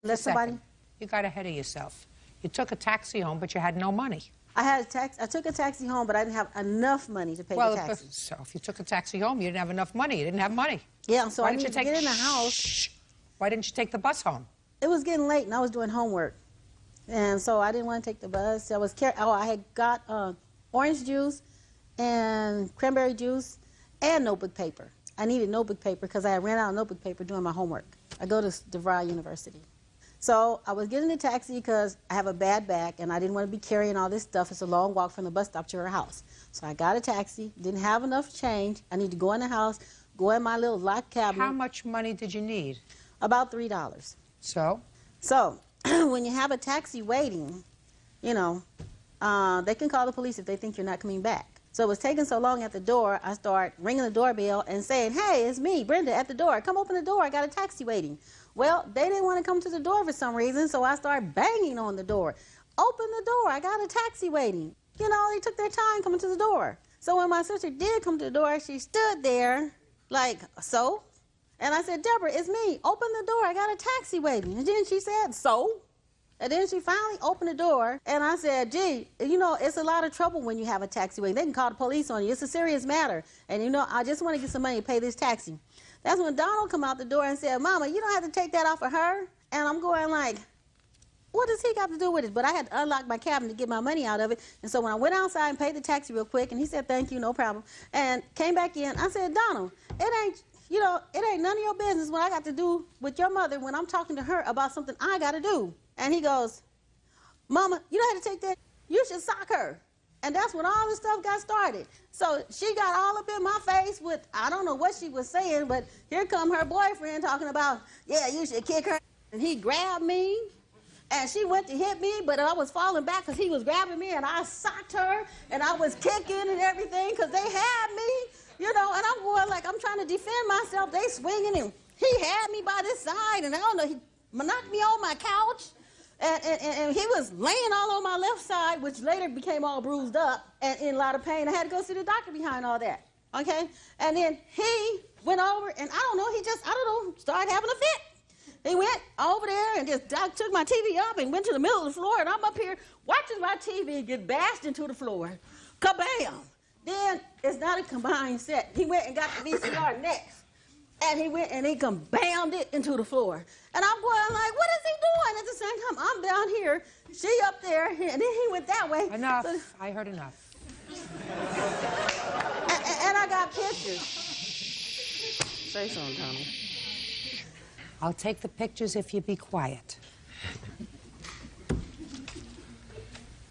Let somebody. You got ahead of yourself. You took a taxi home, but you had no money. I took a taxi home, but I didn't have enough money to pay the taxi. So if you took a taxi home, you didn't have enough money. You didn't have money. Yeah, so I needed to get in the house. Shh. Why didn't you take the bus home? It was getting late, and I was doing homework. And so I didn't want to take the bus. I had got orange juice and cranberry juice and notebook paper. I needed notebook paper because I ran out of notebook paper doing my homework. I go to DeVry University. So I was getting the taxi because I have a bad back and I didn't want to be carrying all this stuff. It's a long walk from the bus stop to her house. So I got a taxi, didn't have enough change. I need to go in the house, go in my little locked cabinet. How much money did you need? About $3. So? So when you have a taxi waiting, you know, they can call the police if they think you're not coming back. So it was taking so long at the door, I start ringing the doorbell and saying, hey, it's me, Brenda, at the door. Come open the door. I got a taxi waiting. Well, they didn't want to come to the door for some reason, so I started banging on the door. Open the door. I got a taxi waiting. You know, they took their time coming to the door. So when my sister did come to the door, she stood there like, so? And I said, Deborah, it's me. Open the door. I got a taxi waiting. And then she said, so? And then she finally opened the door, and I said, gee, you know, it's a lot of trouble when you have a taxi waiting. They can call the police on you. It's a serious matter. And, you know, I just want to get some money to pay this taxi. That's when Donald come out the door and said, Mama, you don't have to take that off of her. And I'm going like, what does he got to do with it? But I had to unlock my cabinet to get my money out of it. And so when I went outside and paid the taxi real quick, and he said, thank you, no problem, and came back in, I said, Donald, it ain't, you know, it ain't none of your business what I got to do with your mother when I'm talking to her about something I got to do. And he goes, Mama, you don't have to take that. You should sock her. And that's when all this stuff got started. So she got all up in my face with, I don't know what she was saying, but here come her boyfriend talking about, yeah, you should kick her. And he grabbed me, and she went to hit me, but I was falling back because he was grabbing me, and I socked her, and I was kicking and everything because they had me, you know, and I'm going like, I'm trying to defend myself. They swinging, and he had me by this side, and I don't know, he knocked me on my couch. And he was laying all on my left side, which later became all bruised up and in a lot of pain. I had to go see the doctor behind all that, okay? And then he went over, and I don't know, he just, I don't know, started having a fit. He went over there and just took my TV up and went to the middle of the floor, and I'm up here watching my TV get bashed into the floor. Kabam! Then it's not a combined set. He went and got the VCR next. And he went and he bammed it into the floor. And I'm going like, what is he doing? At the same time, I'm down here, she up there, and then he went that way. Enough. But, I heard enough. And I got pictures. Say something, Tommy. I'll take the pictures if you be quiet.